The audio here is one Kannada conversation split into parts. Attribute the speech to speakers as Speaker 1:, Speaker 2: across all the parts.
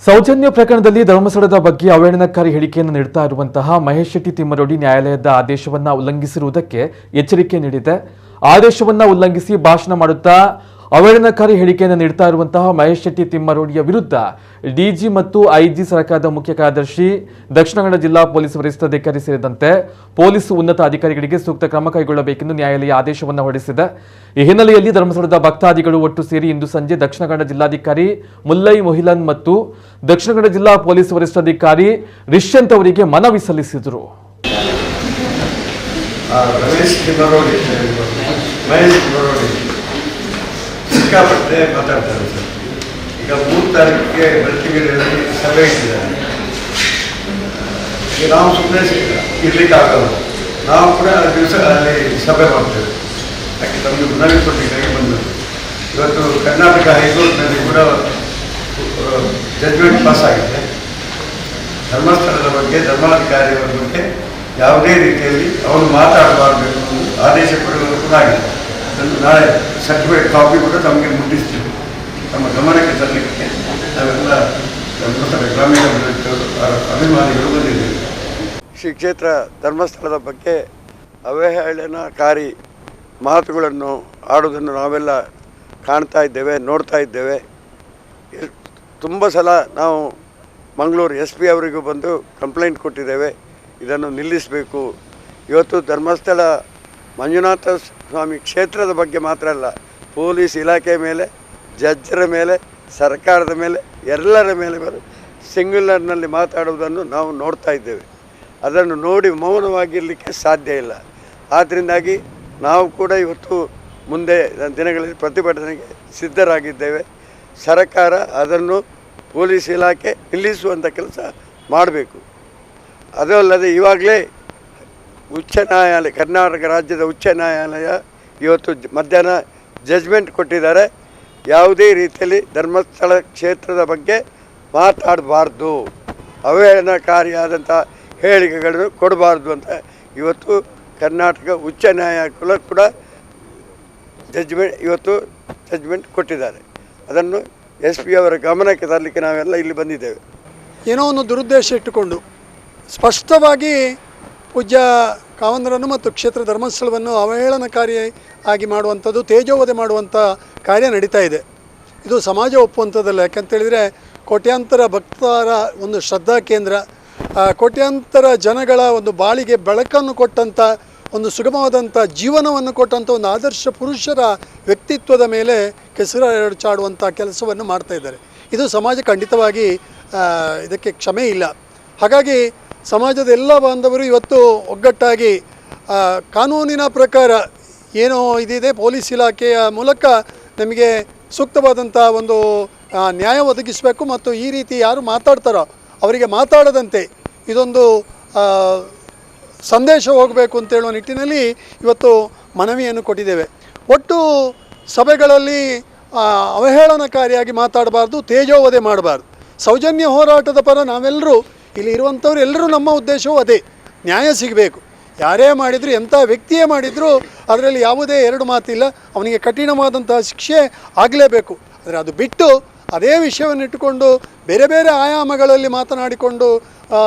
Speaker 1: ಸೌಜನ್ಯ ಪ್ರಕರಣದಲ್ಲಿ ಧರ್ಮಸ್ಥಳದ ಬಗ್ಗೆ ಅವಹೇಳನಕಾರಿ ಹೇಳಿಕೆಯನ್ನು ನೀಡುತ್ತಾ ಇರುವಂತಹ ಮಹೇಶ್ ಶೆಟ್ಟಿ ತಿಮ್ಮರೋಡಿ ನ್ಯಾಯಾಲಯದ ಆದೇಶವನ್ನು ಉಲ್ಲಂಘಿಸಿರುವುದಕ್ಕೆ ಎಚ್ಚರಿಕೆ ನೀಡಿದೆ. ಆದೇಶವನ್ನು ಉಲ್ಲಂಘಿಸಿ ಭಾಷಣ ಮಾಡುತ್ತಾ ಅವಹೇಳನಕಾರಿ ಹೇಳಿಕೆಯನ್ನು ನೀಡುತ್ತಾ ಇರುವಂತಹ ಮಹೇಶ್ ಶೆಟ್ಟಿ ತಿಮ್ಮರೋಡಿಯ ವಿರುದ್ಧ ಡಿಜಿ ಮತ್ತು ಐಜಿ ಸರ್ಕಾರದ ಮುಖ್ಯ ಕಾರ್ಯದರ್ಶಿ, ದಕ್ಷಿಣ ಕನ್ನಡ ಜಿಲ್ಲಾ ಪೊಲೀಸ್ ವರಿಷ್ಠಾಧಿಕಾರಿ ಸೇರಿದಂತೆ ಪೊಲೀಸ್ ಉನ್ನತ ಅಧಿಕಾರಿಗಳಿಗೆ ಸೂಕ್ತ ಕ್ರಮ ಕೈಗೊಳ್ಳಬೇಕೆಂದು ನ್ಯಾಯಾಲಯ ಆದೇಶವನ್ನು ಹೊರಡಿಸಿದೆ. ಈ ಹಿನ್ನೆಲೆಯಲ್ಲಿ ಧರ್ಮಸ್ಥಳದ ಭಕ್ತಾದಿಗಳು ಒಟ್ಟು ಸೇರಿ ಇಂದು ಸಂಜೆ ದಕ್ಷಿಣ ಕನ್ನಡ ಜಿಲ್ಲಾಧಿಕಾರಿ ಮುಲ್ಲೈ ಮೊಹಿಲನ್ ಮತ್ತು ದಕ್ಷಿಣ ಕನ್ನಡ ಜಿಲ್ಲಾ ಪೊಲೀಸ್ ವರಿಷ್ಠಾಧಿಕಾರಿ ರಿಷ್ಯಂತ್ ಅವರಿಗೆ ಮನವಿ ಸಲ್ಲಿಸಿದರು.
Speaker 2: ಸಿಕ್ಕಾಪಟ್ಟೆ ಮಾತಾಡ್ತಾರೆ ಸರ್. ಈಗ 3 ತಾರೀಕಿಗೆ ಬೆಳ್ತಿಗೆರೆಯಲ್ಲಿ ಸಭೆ ಇಟ್ಟಿದ್ದಾರೆ. ಈಗ ನಾವು ಸುಮ್ಮನೆ ಇರ್ಲಿಕ್ಕೆ ಆಗಲ್ಲ. ನಾವು ಕೂಡ ಆ ದಿವಸ ಅಲ್ಲಿ ಸಭೆ ಮಾಡ್ತೇವೆ. ಯಾಕೆ ತಮಗೆ ಮನವಿ ಕೊಟ್ಟಿಗಾಗಿ ಬಂದರು. ಇವತ್ತು ಕರ್ನಾಟಕ ಹೈಕೋರ್ಟ್ನಲ್ಲಿ ಕೂಡ ಜಡ್ಜ್ಮೆಂಟ್ ಪಾಸ್ ಆಗಿದೆ. ಧರ್ಮಸ್ಥಳದ ಬಗ್ಗೆ, ಧರ್ಮಾಧಿಕಾರಿಗಳ ಬಗ್ಗೆ ಯಾವುದೇ ರೀತಿಯಲ್ಲಿ ಅವನು ಮಾತಾಡಬಾರದು ಆದೇಶ ಕೊಡುವುದು ಕೂಡ ಆಗಿದೆ. ನಾಳೆ ಸರ್ಟಿಫಿಕೇಟ್ ಕಾಪಿ ಕೂಡ ತಮಗೆ ಮುಟ್ಟಿಸ್ತೀವಿ. ನಮ್ಮ ಗಮನಕ್ಕೆ ತರಲಿಕ್ಕೆ ನಾವೆಲ್ಲ ಗ್ರಾಮೀಣ ಅಭಿಮಾನಿಗಳು ಬಂದಿದ್ದೇವೆ. ಶ್ರೀ ಕ್ಷೇತ್ರ ಧರ್ಮಸ್ಥಳದ ಬಗ್ಗೆ ಅವಹೇಳನಕಾರಿ ಮಾತುಗಳನ್ನು ಆಡುವುದನ್ನು ನಾವೆಲ್ಲ ಕಾಣ್ತಾ ಇದ್ದೇವೆ, ನೋಡ್ತಾ ಇದ್ದೇವೆ. ತುಂಬ ಸಲ ನಾವು ಮಂಗಳೂರು SP ಅವರಿಗೂ ಬಂದು ಕಂಪ್ಲೇಂಟ್ ಕೊಟ್ಟಿದ್ದೇವೆ. ಇದನ್ನು ನಿಲ್ಲಿಸಬೇಕು. ಇವತ್ತು ಧರ್ಮಸ್ಥಳ ಮಂಜುನಾಥ ಸ್ವಾಮಿ ಕ್ಷೇತ್ರದ ಬಗ್ಗೆ ಮಾತ್ರ ಅಲ್ಲ, ಪೊಲೀಸ್ ಇಲಾಖೆ ಮೇಲೆ, ಜಡ್ಜರ ಮೇಲೆ, ಸರ್ಕಾರದ ಮೇಲೆ, ಎಲ್ಲರ ಮೇಲೆ ಸಿಂಗ್ಯುಲರ್ನಲ್ಲಿ ಮಾತಾಡುವುದನ್ನು ನಾವು ನೋಡ್ತಾ ಇದ್ದೇವೆ. ಅದನ್ನು ನೋಡಿ ಮೌನವಾಗಿರಲಿಕ್ಕೆ ಸಾಧ್ಯ ಇಲ್ಲ. ಆದ್ದರಿಂದಾಗಿ ನಾವು ಕೂಡ ಇವತ್ತು ಮುಂದೆ ದಿನಗಳಲ್ಲಿ ಪ್ರತಿಭಟನೆಗೆ ಸಿದ್ಧರಾಗಿದ್ದೇವೆ. ಸರ್ಕಾರ ಅದನ್ನು ಪೊಲೀಸ್ ಇಲಾಖೆ ನಿಲ್ಲಿಸುವಂಥ ಕೆಲಸ ಮಾಡಬೇಕು. ಅದು ಅಲ್ಲದೆ ಇವಾಗಲೇ ಉಚ್ಚ ನ್ಯಾಯಾಲಯ, ಕರ್ನಾಟಕ ರಾಜ್ಯದ ಉಚ್ಚ ನ್ಯಾಯಾಲಯ ಇವತ್ತು ಮಧ್ಯಾಹ್ನ ಜಡ್ಜ್ಮೆಂಟ್ ಕೊಟ್ಟಿದ್ದಾರೆ. ಯಾವುದೇ ರೀತಿಯಲ್ಲಿ ಧರ್ಮಸ್ಥಳ ಕ್ಷೇತ್ರದ ಬಗ್ಗೆ ಮಾತಾಡಬಾರ್ದು, ಅವಹೇಳನಕಾರಿಯಾದಂಥ ಹೇಳಿಕೆಗಳನ್ನು ಕೊಡಬಾರ್ದು ಅಂತ ಇವತ್ತು ಕರ್ನಾಟಕ ಉಚ್ಚ ನ್ಯಾಯಾಲಯ ಕೂಡ ಜಡ್ಜ್ಮೆಂಟ್ ಕೊಟ್ಟಿದ್ದಾರೆ. ಅದನ್ನು SP ಅವರ ಗಮನಕ್ಕೆ ತರಲಿಕ್ಕೆ ನಾವೆಲ್ಲ ಇಲ್ಲಿ ಬಂದಿದ್ದೇವೆ.
Speaker 3: ಏನೋ ಒಂದು ದುರುದ್ದೇಶ ಇಟ್ಟುಕೊಂಡು ಸ್ಪಷ್ಟವಾಗಿ ಪೂಜ್ಯ ಕಾವಂದರನ್ನು ಮತ್ತು ಕ್ಷೇತ್ರ ಧರ್ಮಸ್ಥಳವನ್ನು ಅವಹೇಳನಕಾರಿ ಆಗಿ ಮಾಡುವಂಥದ್ದು, ತೇಜೋವಧೆ ಮಾಡುವಂಥ ಕಾರ್ಯ ನಡೀತಾ ಇದೆ. ಇದು ಸಮಾಜ ಒಪ್ಪುವಂಥದ್ದಲ್ಲ. ಯಾಕಂತೇಳಿದರೆ ಕೋಟ್ಯಾಂತರ ಭಕ್ತರ ಒಂದು ಶ್ರದ್ಧಾ ಕೇಂದ್ರ, ಕೋಟ್ಯಾಂತರ ಜನಗಳ ಒಂದು ಬಾಳಿಗೆ ಬೆಳಕನ್ನು ಕೊಟ್ಟಂಥ, ಒಂದು ಸುಗಮವಾದಂಥ ಜೀವನವನ್ನು ಕೊಟ್ಟಂಥ ಒಂದು ಆದರ್ಶ ಪುರುಷರ ವ್ಯಕ್ತಿತ್ವದ ಮೇಲೆ ಕೆಸರು ಚಾಡುವಂಥ ಕೆಲಸವನ್ನು ಮಾಡ್ತಾ ಇದ್ದಾರೆ. ಇದು ಸಮಾಜ ಖಂಡಿತವಾಗಿ ಇದಕ್ಕೆ ಕ್ಷಮೆ ಇಲ್ಲ. ಹಾಗಾಗಿ ಸಮಾಜದ ಎಲ್ಲ ಬಾಂಧವರು ಇವತ್ತು ಒಗ್ಗಟ್ಟಾಗಿ ಕಾನೂನಿನ ಪ್ರಕಾರ ಏನೋ ಇದಿದೆ, ಪೊಲೀಸ್ ಇಲಾಖೆಯ ಮೂಲಕ ನಮಗೆ ಸೂಕ್ತವಾದಂಥ ಒಂದು ನ್ಯಾಯ ಒದಗಿಸಬೇಕು ಮತ್ತು ಈ ರೀತಿ ಯಾರು ಮಾತಾಡ್ತಾರೋ ಅವರಿಗೆ ಮಾತಾಡದಂತೆ ಇದೊಂದು ಸಂದೇಶ ಹೋಗಬೇಕು ಅಂತೇಳುವ ನಿಟ್ಟಿನಲ್ಲಿ ಇವತ್ತು ಮನವಿಯನ್ನು ಕೊಟ್ಟಿದ್ದೇವೆ. ಒಟ್ಟು ಸಭೆಗಳಲ್ಲಿ ಅವಹೇಳನಕಾರಿಯಾಗಿ ಮಾತಾಡಬಾರ್ದು, ತೇಜೋವಧೆ ಮಾಡಬಾರ್ದು. ಸೌಜನ್ಯ ಹೋರಾಟದ ಪರ ನಾವೆಲ್ಲರೂ ಇಲ್ಲಿ ಇರುವಂಥವ್ರು ಎಲ್ಲರೂ ನಮ್ಮ ಉದ್ದೇಶವೂ ಅದೇ, ನ್ಯಾಯ ಸಿಗಬೇಕು. ಯಾರೇ ಮಾಡಿದರೂ, ಎಂಥ ವ್ಯಕ್ತಿಯೇ ಮಾಡಿದರೂ ಅದರಲ್ಲಿ ಯಾವುದೇ ಎರಡು ಮಾತಿಲ್ಲ, ಅವನಿಗೆ ಕಠಿಣವಾದಂತಹ ಶಿಕ್ಷೆ ಆಗಲೇಬೇಕು. ಆದರೆ ಅದು ಬಿಟ್ಟು ಅದೇ ವಿಷಯವನ್ನಿಟ್ಟುಕೊಂಡು ಬೇರೆ ಬೇರೆ ಆಯಾಮಗಳಲ್ಲಿ ಮಾತನಾಡಿಕೊಂಡು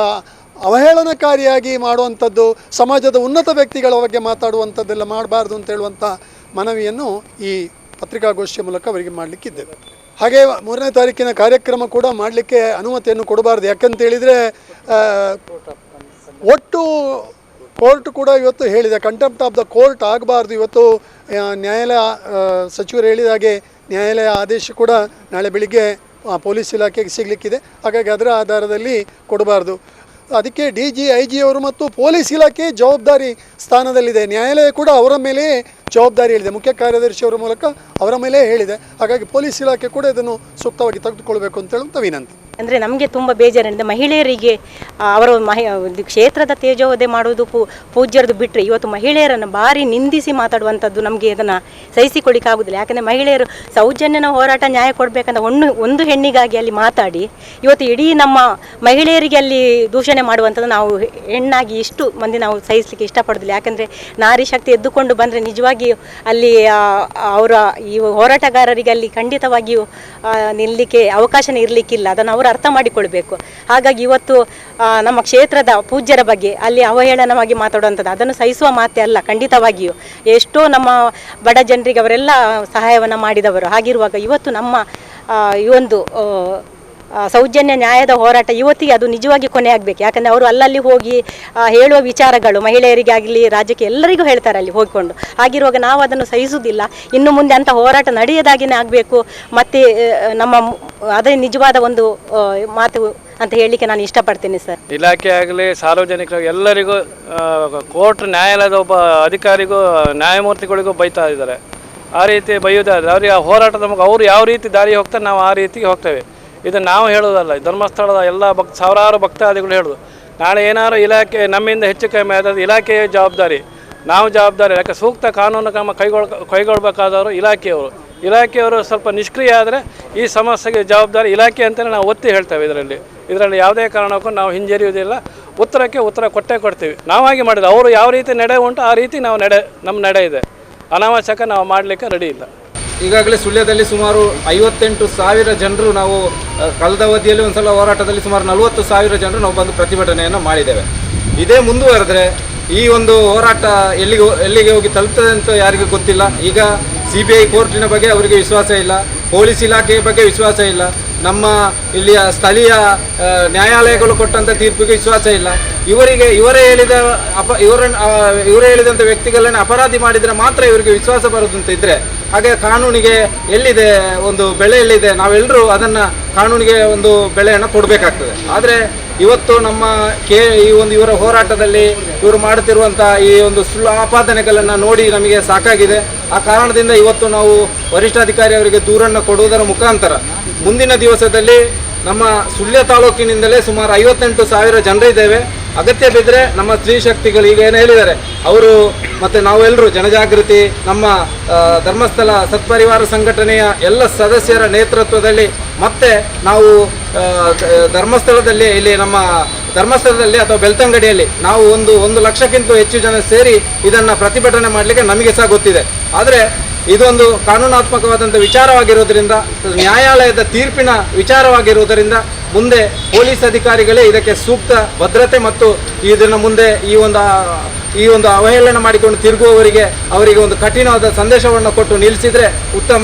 Speaker 3: ಅವಹೇಳನಕಾರಿಯಾಗಿ ಮಾಡುವಂಥದ್ದು, ಸಮಾಜದ ಉನ್ನತ ವ್ಯಕ್ತಿಗಳ ಬಗ್ಗೆ ಮಾತಾಡುವಂಥದ್ದೆಲ್ಲ ಮಾಡಬಾರ್ದು ಅಂತ ಹೇಳುವಂಥ ಮನವಿಯನ್ನು ಈ ಪತ್ರಿಕಾಗೋಷ್ಠಿಯ ಮೂಲಕ ಅವರಿಗೆ ಮಾಡಲಿಕ್ಕಿದ್ದೇವೆ. ಹಾಗೆ 3ನೇ ತಾರೀಕಿನ ಕಾರ್ಯಕ್ರಮ ಕೂಡ ಮಾಡಲಿಕ್ಕೆ ಅನುಮತಿಯನ್ನು ಕೊಡಬಾರ್ದು. ಯಾಕಂತೇಳಿದರೆ ಒಟ್ಟು ಕೋರ್ಟ್ ಕೂಡ ಇವತ್ತು ಹೇಳಿದೆ, ಕಂಟೆಂಪ್ಟ್ ಆಫ್ ದ ಕೋರ್ಟ್ ಆಗಬಾರ್ದು. ಇವತ್ತು ನ್ಯಾಯಾಲಯ ಸಚಿವರು ಹೇಳಿದ ಹಾಗೆ ನ್ಯಾಯಾಲಯ ಆದೇಶ ಕೂಡ ನಾಳೆ ಬೆಳಿಗ್ಗೆ ಪೊಲೀಸ್ ಇಲಾಖೆಗೆ ಸಿಗಲಿಕ್ಕಿದೆ. ಹಾಗಾಗಿ ಅದರ ಆಧಾರದಲ್ಲಿ ಕೊಡಬಾರ್ದು. ಅದಕ್ಕೆ DG IG ಅವರು ಮತ್ತು ಪೊಲೀಸ್ ಇಲಾಖೆ ಜವಾಬ್ದಾರಿ ಸ್ಥಾನದಲ್ಲಿದೆ. ನ್ಯಾಯಾಲಯ ಕೂಡ ಅವರ ಮೇಲೆ ಜವಾಬ್ದಾರಿ ಹೇಳಿದೆ, ಮುಖ್ಯ ಕಾರ್ಯದರ್ಶಿಯವರ ಮೂಲಕ ಅವರ ಮೇಲೆ ಹೇಳಿದೆ. ಹಾಗಾಗಿ ಪೊಲೀಸ್ ಇಲಾಖೆ ಕೂಡ ಇದನ್ನು ಸೂಕ್ತವಾಗಿ ತೆಗೆದುಕೊಳ್ಬೇಕು ಅಂತ ಹೇಳುವಂಥ ವಿನಂತಿ.
Speaker 4: ಅಂದರೆ ನಮಗೆ ತುಂಬ ಬೇಜಾರಿದೆ. ಮಹಿಳೆಯರಿಗೆ ಅವರ ಕ್ಷೇತ್ರದ ತೇಜೋವಧೆ ಮಾಡುವುದು ಪೂಜ್ಯರದು ಬಿಟ್ಟರೆ ಇವತ್ತು ಮಹಿಳೆಯರನ್ನು ಭಾರಿ ನಿಂದಿಸಿ ಮಾತಾಡುವಂಥದ್ದು ನಮಗೆ ಇದನ್ನು ಸಹಿಸಿಕೊಳ್ಳಿಕ್ಕಾಗೋದಿಲ್ಲ. ಯಾಕಂದರೆ ಮಹಿಳೆಯರು ಸೌಜನ್ಯನ ಹೋರಾಟ ನ್ಯಾಯ ಕೊಡಬೇಕಂತ ಒಂದು ಹೆಣ್ಣಿಗಾಗಿ ಅಲ್ಲಿ ಮಾತಾಡಿ ಇವತ್ತು ಇಡೀ ನಮ್ಮ ಮಹಿಳೆಯರಿಗೆ ಅಲ್ಲಿ ದೂಷಣೆ ಮಾಡುವಂಥದ್ದು ನಾವು ಹೆಣ್ಣಾಗಿ ಇಷ್ಟು ಮಂದಿ ನಾವು ಸಹಿಸಲಿಕ್ಕೆ ಇಷ್ಟಪಡೋದಿಲ್ಲ. ಯಾಕಂದರೆ ನಾರಿ ಶಕ್ತಿ ಎದ್ದುಕೊಂಡು ಬಂದರೆ ನಿಜವಾಗಿ ಅಲ್ಲಿ ಅವರ ಈ ಹೋರಾಟಗಾರರಿಗೆ ಅಲ್ಲಿ ಖಂಡಿತವಾಗಿಯೂ ನಿಲ್ಲಲಿಕ್ಕೆ ಅವಕಾಶನೇ ಇರಲಿಕ್ಕಿಲ್ಲ. ಅದನ್ನು ಅವರ ಅರ್ಥ ಮಾಡಿಕೊಳ್ಬೇಕು. ಹಾಗಾಗಿ ಇವತ್ತು ನಮ್ಮ ಕ್ಷೇತ್ರದ ಪೂಜ್ಯರ ಬಗ್ಗೆ ಅಲ್ಲಿ ಅವಹೇಳನವಾಗಿ ಮಾತಾಡುವಂಥದ್ದು ಅದನ್ನು ಸಹಿಸುವ ಮಾತೇ ಅಲ್ಲ. ಖಂಡಿತವಾಗಿಯೂ ಎಷ್ಟೋ ನಮ್ಮ ಬಡ ಜನರಿಗೆ ಅವರೆಲ್ಲ ಸಹಾಯವನ್ನು ಮಾಡಿದವರು. ಹಾಗಿರುವಾಗ ಇವತ್ತು ನಮ್ಮ ಈ ಒಂದು ಸೌಜನ್ಯ ನ್ಯಾಯದ ಹೋರಾಟ ಇವತ್ತಿಗೆ ಅದು ನಿಜವಾಗಿ ಕೊನೆ ಆಗಬೇಕು. ಯಾಕಂದರೆ ಅವರು ಅಲ್ಲಲ್ಲಿ ಹೋಗಿ ಹೇಳುವ ವಿಚಾರಗಳು ಮಹಿಳೆಯರಿಗೆ ಆಗಲಿ ರಾಜ್ಯಕ್ಕೆ ಎಲ್ಲರಿಗೂ ಹೇಳ್ತಾರೆ ಅಲ್ಲಿ ಹೋಗಿಕೊಂಡು. ಹಾಗಿರುವಾಗ ನಾವು ಅದನ್ನು ಸಹಿಸುವುದಿಲ್ಲ. ಇನ್ನು ಮುಂದೆ ಅಂಥ ಹೋರಾಟ ನಡೆಯದಾಗಿನೇ ಆಗಬೇಕು. ಮತ್ತು ನಮ್ಮ ಅದೇ ನಿಜವಾದ ಒಂದು ಮಾತು ಅಂತ ಹೇಳಲಿಕ್ಕೆ ನಾನು ಇಷ್ಟಪಡ್ತೇನೆ ಸರ್.
Speaker 5: ಇಲಾಖೆ ಆಗಲಿ ಸಾರ್ವಜನಿಕರು ಎಲ್ಲರಿಗೂ ಕೋರ್ಟ್ ನ್ಯಾಯಾಲಯದ ಒಬ್ಬ ಅಧಿಕಾರಿಗೂ ನ್ಯಾಯಮೂರ್ತಿಗಳಿಗೂ ಬೈತಾ ಇದ್ದಾರೆ. ಆ ರೀತಿ ಬೈಯೋದಾದರೆ ಅವರಿಗೆ ಆ ಹೋರಾಟ ನಮಗೆ ಅವರು ಯಾವ ರೀತಿ ದಾರಿ ಹೋಗ್ತಾರೆ ನಾವು ಆ ರೀತಿಗೆ ಹೋಗ್ತೇವೆ. ಇದನ್ನು ನಾವು ಹೇಳೋದಲ್ಲ, ಧರ್ಮಸ್ಥಳದ ಎಲ್ಲ ಸಾವಿರಾರು ಭಕ್ತಾದಿಗಳು ಹೇಳೋದು. ನಾಳೆ ಏನಾದರೂ ಇಲಾಖೆ ನಮ್ಮಿಂದ ಹೆಚ್ಚು ಕಮ್ಮಿ ಆದದ್ದು ಇಲಾಖೆಯ ಜವಾಬ್ದಾರಿ, ನಾವು ಜವಾಬ್ದಾರಿ. ಯಾಕೆ ಸೂಕ್ತ ಕಾನೂನು ಕ್ರಮ ಕೈಗೊಳ್ಳಬೇಕಾದವರು ಇಲಾಖೆಯವರು ಸ್ವಲ್ಪ ನಿಷ್ಕ್ರಿಯ ಆದರೆ ಈ ಸಮಸ್ಯೆಗೆ ಜವಾಬ್ದಾರಿ ಇಲಾಖೆ ಅಂತಲೇ ನಾವು ಒತ್ತಿ ಹೇಳ್ತೇವೆ. ಇದರಲ್ಲಿ ಯಾವುದೇ ಕಾರಣಕ್ಕೂ ನಾವು ಹಿಂಜರಿಯುವುದಿಲ್ಲ. ಉತ್ತರಕ್ಕೆ ಉತ್ತರ ಕೊಡ್ತೀವಿ. ನಾವಾಗಿ ಮಾಡಿದ ಅವರು ಯಾವ ರೀತಿ ನಡೆ ಉಂಟು ಆ ರೀತಿ ನಾವು ನಮ್ಮ ನಡೆ ಇದೆ. ಅನಾವಶ್ಯಕ ನಾವು ಮಾಡಲಿಕ್ಕೆ ರೆಡಿ ಇಲ್ಲ.
Speaker 6: ಈಗಾಗಲೇ ಸುಳ್ಯದಲ್ಲಿ ಸುಮಾರು 58,000 ಜನರು ನಾವು ಕಳೆದ ಅವಧಿಯಲ್ಲಿ ಒಂದು ಸಲ ಹೋರಾಟದಲ್ಲಿ ಸುಮಾರು 40,000 ಜನರು ನಾವು ಬಂದು ಪ್ರತಿಭಟನೆಯನ್ನು ಮಾಡಿದ್ದೇವೆ. ಇದೇ ಮುಂದುವರೆದರೆ ಈ ಒಂದು ಹೋರಾಟ ಎಲ್ಲಿಗೆ ಹೋಗಿ ತಲುಪ್ತದೆ ಅಂತ ಯಾರಿಗೂ ಗೊತ್ತಿಲ್ಲ. ಈಗ CBI ಕೋರ್ಟಿನ ಬಗ್ಗೆ ಅವರಿಗೆ ವಿಶ್ವಾಸ ಇಲ್ಲ, ಪೊಲೀಸ್ ಇಲಾಖೆಯ ಬಗ್ಗೆ ವಿಶ್ವಾಸ ಇಲ್ಲ, ನಮ್ಮ ಇಲ್ಲಿಯ ಸ್ಥಳೀಯ ನ್ಯಾಯಾಲಯಗಳು ಕೊಟ್ಟಂಥ ತೀರ್ಪಿಗೆ ವಿಶ್ವಾಸ ಇಲ್ಲ. ಇವರೇ ಹೇಳಿದಂಥ ವ್ಯಕ್ತಿಗಳನ್ನ ಅಪರಾಧಿ ಮಾಡಿದರೆ ಮಾತ್ರ ಇವರಿಗೆ ವಿಶ್ವಾಸ ಬರೋದಂತ ಇದ್ದರೆ ಹಾಗೆ ಕಾನೂನಿಗೆ ಎಲ್ಲಿದೆ ಒಂದು ಬೆಲೆ ಎಲ್ಲಿದೆ? ನಾವೆಲ್ಲರೂ ಅದನ್ನು ಕಾನೂನಿಗೆ ಒಂದು ಬೆಲೆಯನ್ನು ಕೊಡಬೇಕಾಗ್ತದೆ. ಆದರೆ ಇವತ್ತು ನಮ್ಮ ಇವರ ಹೋರಾಟದಲ್ಲಿ ಇವರು ಮಾಡುತ್ತಿರುವಂಥ ಈ ಒಂದು ಸುಳ್ಳು ಆಪಾದನೆಗಳನ್ನು ನೋಡಿ ನಮಗೆ ಸಾಕಾಗಿದೆ. ಆ ಕಾರಣದಿಂದ ಇವತ್ತು ನಾವು ವರಿಷ್ಠಾಧಿಕಾರಿ ಅವರಿಗೆ ದೂರನ್ನು ಕೊಡುವುದರ ಮುಖಾಂತರ ಮುಂದಿನ ದಿವಸದಲ್ಲಿ ನಮ್ಮ ಸುಳ್ಯ ತಾಲೂಕಿನಿಂದಲೇ ಸುಮಾರು 58,000 ಜನರಿದ್ದೇವೆ. ಅಗತ್ಯ ಬಿದ್ದರೆ ನಮ್ಮ ಸ್ತ್ರೀ ಶಕ್ತಿಗಳು ಈಗ ಏನು ಹೇಳಿದ್ದಾರೆ ಅವರು ಮತ್ತು ನಾವೆಲ್ಲರೂ ಜನಜಾಗೃತಿ ನಮ್ಮ ಧರ್ಮಸ್ಥಳ ಸತ್ಪರಿವಾರ ಸಂಘಟನೆಯ ಎಲ್ಲ ಸದಸ್ಯರ ನೇತೃತ್ವದಲ್ಲಿ ಮತ್ತೆ ನಾವು ಧರ್ಮಸ್ಥಳದಲ್ಲಿ ಇಲ್ಲಿ ನಮ್ಮ ಧರ್ಮಸ್ಥಳದಲ್ಲಿ ಅಥವಾ ಬೆಳ್ತಂಗಡಿಯಲ್ಲಿ ನಾವು 1 ಲಕ್ಷಕ್ಕಿಂತ ಹೆಚ್ಚು ಜನ ಸೇರಿ ಇದನ್ನು ಪ್ರತಿಭಟನೆ ಮಾಡಲಿಕ್ಕೆ ನಮಗೆ ಸಹ ಗೊತ್ತಿದೆ. ಆದರೆ ಇದೊಂದು ಕಾನೂನಾತ್ಮಕವಾದಂಥ ವಿಚಾರವಾಗಿರುವುದರಿಂದ, ನ್ಯಾಯಾಲಯದ ತೀರ್ಪಿನ ವಿಚಾರವಾಗಿರುವುದರಿಂದ ಮುಂದೆ ಪೊಲೀಸ್ ಅಧಿಕಾರಿಗಳೇ ಇದಕ್ಕೆ ಸೂಕ್ತ ಭದ್ರತೆ ಮತ್ತು ಇದನ್ನು ಮುಂದೆ ಈ ಒಂದು ಅವಹೇಳನ ಮಾಡಿಕೊಂಡು ತಿರುಗುವವರಿಗೆ ಅವರಿಗೆ ಒಂದು ಕಠಿಣವಾದ ಸಂದೇಶವನ್ನು ಕೊಟ್ಟು ನಿಲ್ಲಿಸಿದರೆ ಉತ್ತಮ.